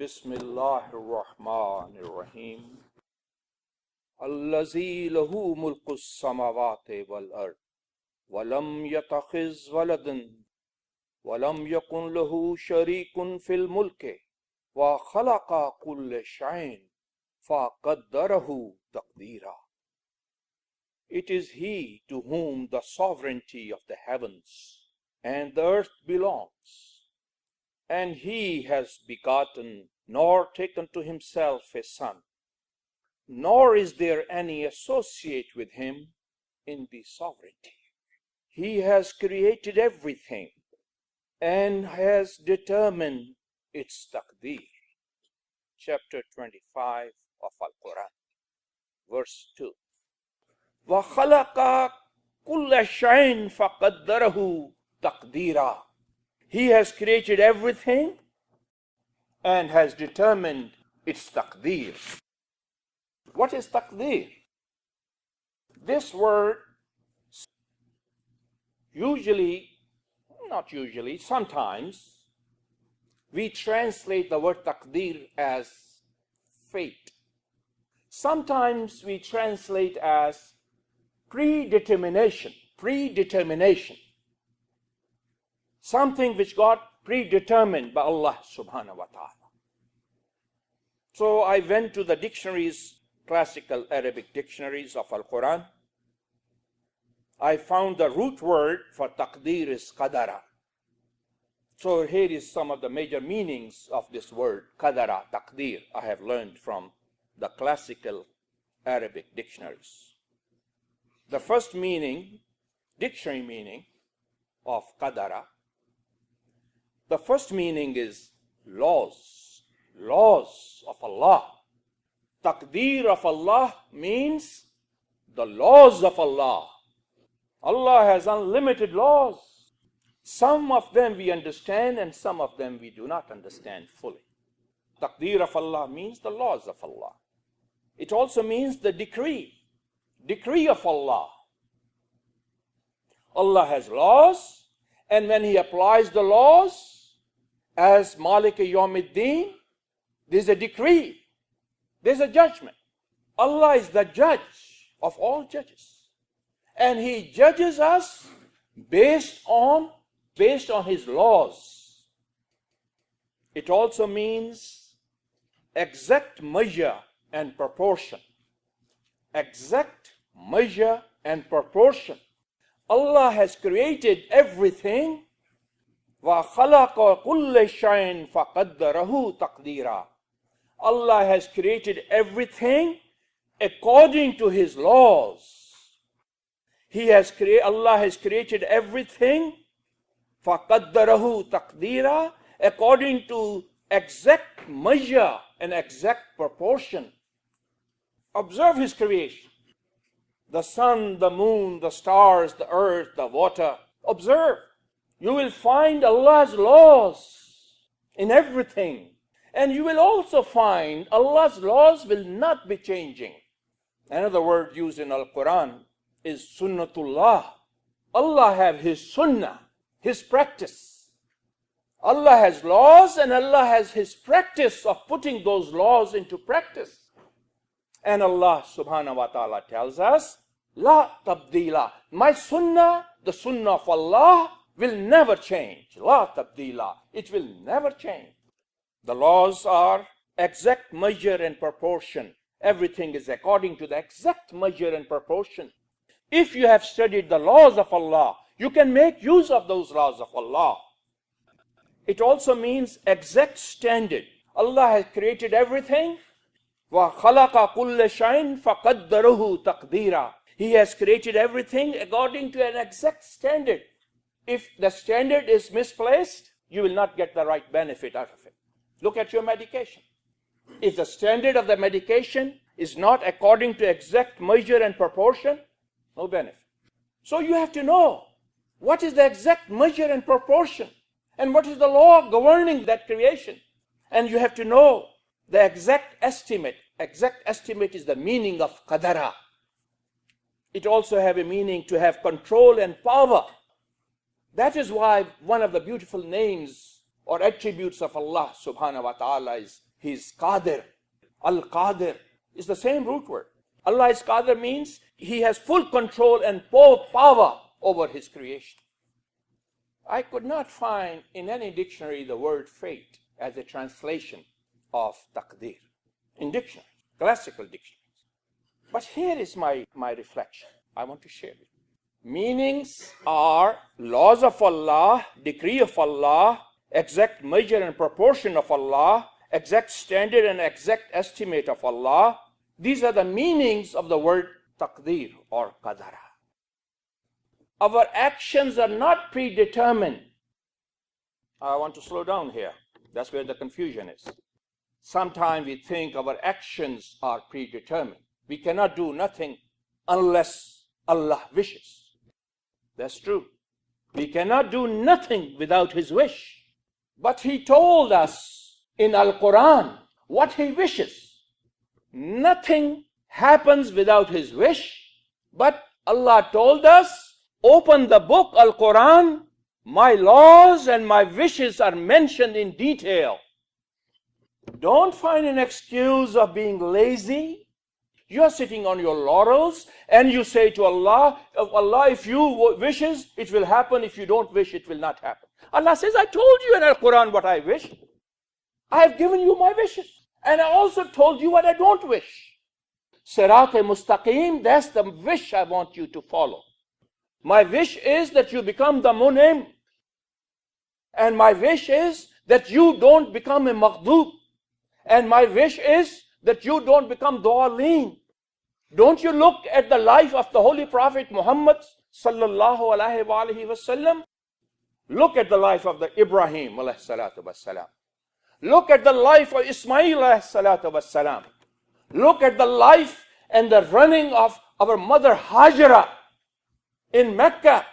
Bismillahir-Rahmanir-Rahim. Allazi lahu mulkus samawati wal ard wa lam yatakhiz waladan wa lam yakun lahu sharikun fil mulki wa khalaqa kulla shay'in fa qaddarahu taqdeera. It is He to whom the sovereignty of the heavens and the earth belongs, and He has begotten nor taken to Himself a son, nor is there any associate with Him in the sovereignty. He has created everything and has determined its taqdeer. Chapter 25 of Al-Quran, verse 2. وَخَلَقَ كُلَّ شَيْءٍ فَقَدَّرَهُ تَقْدِيرًا. He has created everything and has determined its taqdeer. What is taqdeer? This word sometimes we translate the word taqdeer as fate. Sometimes we translate as predetermination. Something which got predetermined by Allah subhanahu wa ta'ala. So I went to the dictionaries, classical Arabic dictionaries of Al-Quran. I found the root word for taqdeer is qadara. So here is some of the major meanings of this word, qadara, taqdeer, I have learned from the classical Arabic dictionaries. The first meaning, dictionary meaning of qadara, the first meaning is laws of Allah. Taqdeer of Allah means the laws of Allah. Allah has unlimited laws. Some of them we understand and some of them we do not understand fully. Taqdeer of Allah means the laws of Allah. It also means the decree of Allah. Allah has laws, and when He applies the laws, as Malik Yawmiddin, there's a decree, there's a judgment. Allah is the judge of all judges, and He judges us based on His laws. It also means exact measure and proportion. Exact measure and proportion. Allah has created everything. وَخَلَقَ كُلَّ شَيْءٍ فَقَدَّرَهُ تَقْدِيرًا. Allah has created everything according to His laws. Allah has created everything فَقَدَّرَهُ تَقْدِيرًا, according to exact measure and exact proportion. Observe His creation. The sun, the moon, the stars, the earth, the water. Observe. You will find Allah's laws in everything. And you will also find Allah's laws will not be changing. Another word used in Al-Quran is sunnatullah. Allah have His sunnah, His practice. Allah has laws and Allah has His practice of putting those laws into practice. And Allah subhanahu wa ta'ala tells us, La tabdila. My sunnah, the sunnah of Allah, will never change. La tabdila. It will never change. The laws are exact measure and proportion. Everything is according to the exact measure and proportion. If you have studied the laws of Allah, you can make use of those laws of Allah. It also means exact standard. Allah has created everything. وَخَلَقَ كُلَّ شَيْءٍ فَقَدَّرَهُ تَقْدِيرًا. He has created everything according to an exact standard. If the standard is misplaced, you will not get the right benefit out of it. Look at your medication. If the standard of the medication is not according to exact measure and proportion, no benefit. So you have to know what is the exact measure and proportion, and what is the law governing that creation. And you have to know the exact estimate. Exact estimate is the meaning of qadara. It also have a meaning to have control and power. That is why one of the beautiful names or attributes of Allah subhanahu wa ta'ala is He's Qadir. Al-Qadir is the same root word. Allah is Qadir means He has full control and power over His creation. I could not find in any dictionary the word fate as a translation of Taqdeer. In dictionaries, classical dictionaries. But here is my reflection. I want to share it. Meanings are laws of Allah, decree of Allah, exact measure and proportion of Allah, exact standard and exact estimate of Allah. These are the meanings of the word Taqdeer or Qadara. Our actions are not predetermined. I want to slow down here. That's where the confusion is. Sometimes we think our actions are predetermined. We cannot do nothing unless Allah wishes. That's true. We cannot do nothing without His wish. But He told us in Al-Quran what He wishes. Nothing happens without His wish. But Allah told us, open the book Al-Quran, my laws and my wishes are mentioned in detail. Don't find an excuse of being lazy. You are sitting on your laurels and you say to Allah, Allah, if you wishes, it will happen. If you don't wish, it will not happen. Allah says, I told you in Al-Quran what I wish. I have given you my wishes. And I also told you what I don't wish. Sirat-e-Mustaqim, that's the wish I want you to follow. My wish is that you become the Munim. And my wish is that you don't become a Maghdub. And my wish is that you don't become Dawalin. Don't you look at the life of the Holy Prophet Muhammad sallallahu alaihi wasallam? Look at the life of the Ibrahim alayhi salatu wassalam. Look at the life of Ismail alayhi salatu wassalam. Look at the life and the running of our mother Hajara in Mecca.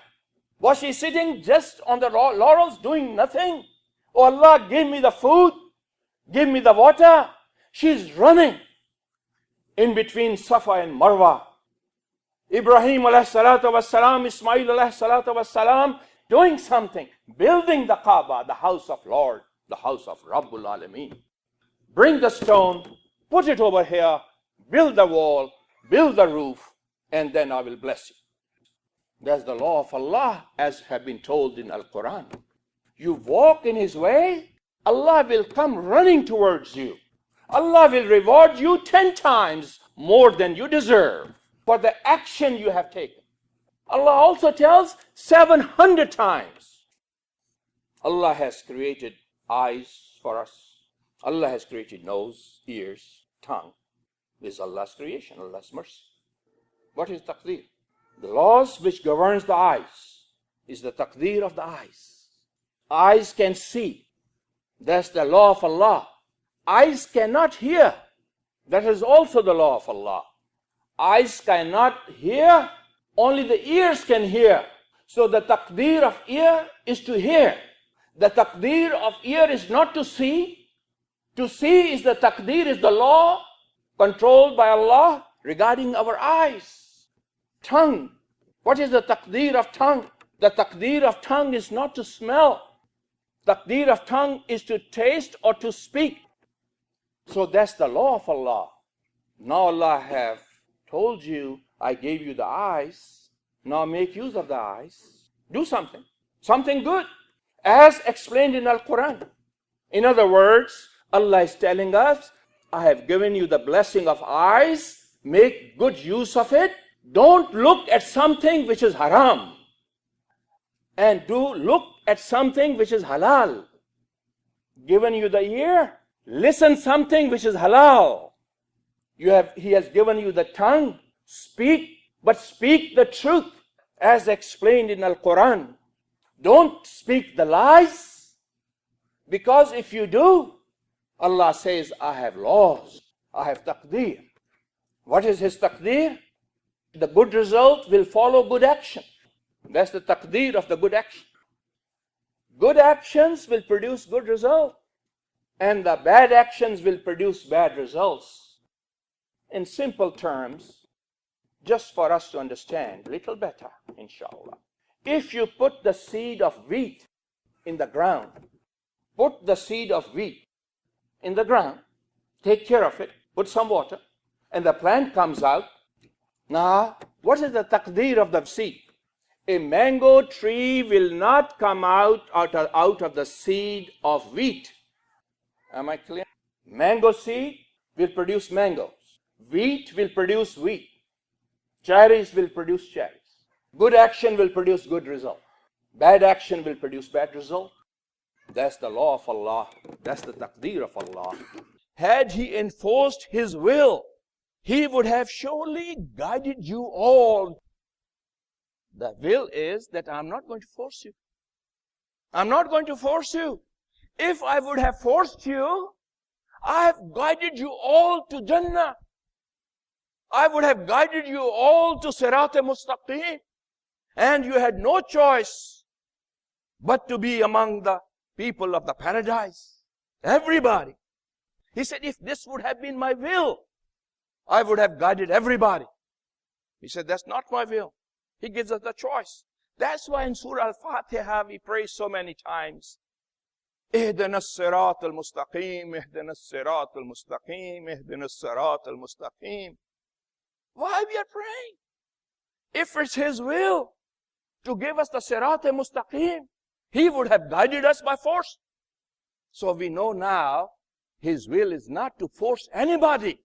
Was she sitting just on the laurels doing nothing? Oh Allah, give me the food, give me the water. She's running in between Safa and Marwa. Ibrahim alayhi salatu wassalam, Ismail alayhi salatu wassalam, doing something, building the Kaaba, the house of Lord, the house of Rabbul Alameen. Bring the stone, put it over here, build the wall, build the roof, and then I will bless you. That's the law of Allah as have been told in Al-Quran. You walk in His way, Allah will come running towards you. Allah will reward you 10 times more than you deserve for the action you have taken. Allah also tells 700 times. Allah has created eyes for us. Allah has created nose, ears, tongue. This is Allah's creation, Allah's mercy. What is Taqdeer? The laws which governs the eyes is the Taqdeer of the eyes. Eyes can see. That's the law of Allah. Eyes cannot hear. That is also the law of Allah. Eyes cannot hear. Only the ears can hear. So the Taqdeer of ear is to hear. The Taqdeer of ear is not to see. To see is the Taqdeer, is the law controlled by Allah regarding our eyes. Tongue. What is the Taqdeer of tongue? The Taqdeer of tongue is not to smell. Taqdeer of tongue is to taste or to speak. So that's the law of Allah. Now Allah have told you, I gave you the eyes. Now make use of the eyes. Do something. Something good. As explained in Al-Quran. In other words, Allah is telling us, I have given you the blessing of eyes. Make good use of it. Don't look at something which is haram. And do look at something which is halal. Given you the ear, listen something which is halal. He has given you the tongue. Speak, but speak the truth as explained in Al-Quran. Don't speak the lies. Because if you do, Allah says, I have laws. I have Taqdeer. What is His Taqdeer? The good result will follow good action. That's the Taqdeer of the good action. Good actions will produce good results. And the bad actions will produce bad results. In simple terms, just for us to understand a little better, inshallah. If you put the seed of wheat in the ground, put the seed of wheat in the ground, take care of it, put some water, and the plant comes out. Now, what is the taqdeer of the seed? A mango tree will not come out of the seed of wheat. Am I clear? Mango seed will produce mangoes. Wheat will produce wheat. Cherries will produce cherries. Good action will produce good result. Bad action will produce bad result. That's the law of Allah. That's the taqdeer of Allah. Had He enforced His will, He would have surely guided you all. The will is that I'm not going to force you. I'm not going to force you. If I would have forced you, I have guided you all to Jannah. I would have guided you all to Sirat-e-Mustaqim. And you had no choice but to be among the people of the paradise. Everybody. He said, if this would have been my will, I would have guided everybody. He said, that's not my will. He gives us the choice. That's why in Surah Al-Fatiha we pray so many times. اهدنا الصراط المستقيم اهدنا الصراط المستقيم اهدنا الصراط المستقيم. Why we are praying? If it's His will to give us the Sirat-e-Mustaqim, He would have guided us by force. So we know now His will is not to force anybody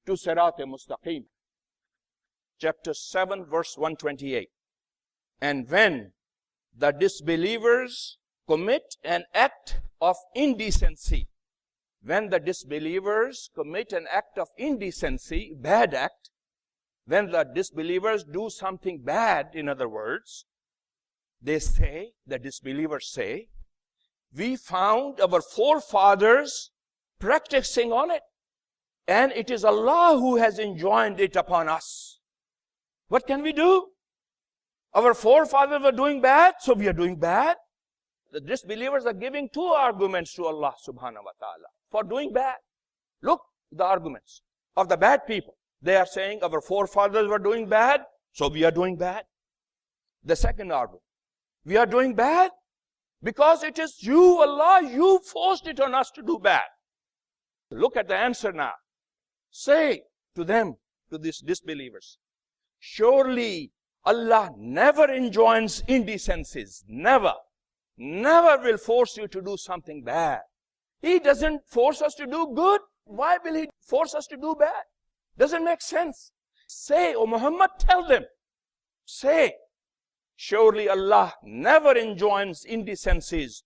to Sirat-e-Mustaqim. Chapter 7, verse 128. And when the disbelievers commit an act of indecency, when the disbelievers commit an act of indecency, bad act, when the disbelievers do something bad, in other words, they say, the disbelievers say, we found our forefathers practicing on it, and it is Allah who has enjoined it upon us. What can we do? Our forefathers were doing bad, so we are doing bad. The disbelievers are giving two arguments to Allah subhanahu wa ta'ala for doing bad. Look, the arguments of the bad people. They are saying our forefathers were doing bad, so we are doing bad. The second argument, we are doing bad because it is you, Allah, you forced it on us to do bad. Look at the answer now. Say to them, to these disbelievers, surely Allah never enjoins indecencies. Never. Never will force you to do something bad. He doesn't force us to do good. Why will He force us to do bad? Doesn't make sense. Say, O Muhammad, tell them. Say, surely Allah never enjoins indecencies.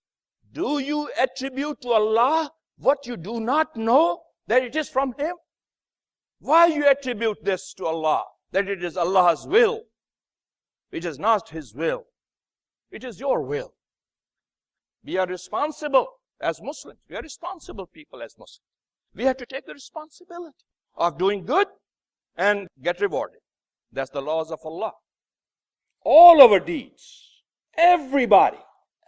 Do you attribute to Allah what you do not know, that it is from Him? Why you attribute this to Allah, that it is Allah's will? It is not His will. It is your will. We are responsible as Muslims. We are responsible people as Muslims. We have to take the responsibility of doing good and get rewarded. That's the laws of Allah. All our deeds, everybody,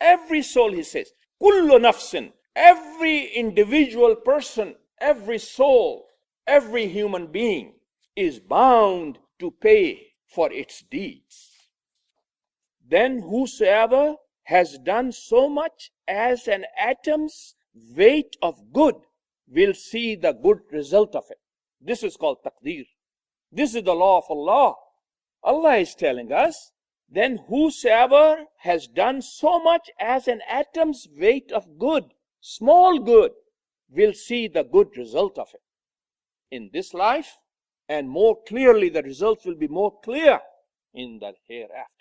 every soul, He says, kullu nafsin, every individual person, every soul, every human being is bound to pay for its deeds. Then whosoever has done so much as an atom's weight of good will see the good result of it. This is called taqdeer. This is the law of Allah. Allah is telling us, then whosoever has done so much as an atom's weight of good, small good, will see the good result of it in this life, and more clearly the results will be more clear in the hereafter.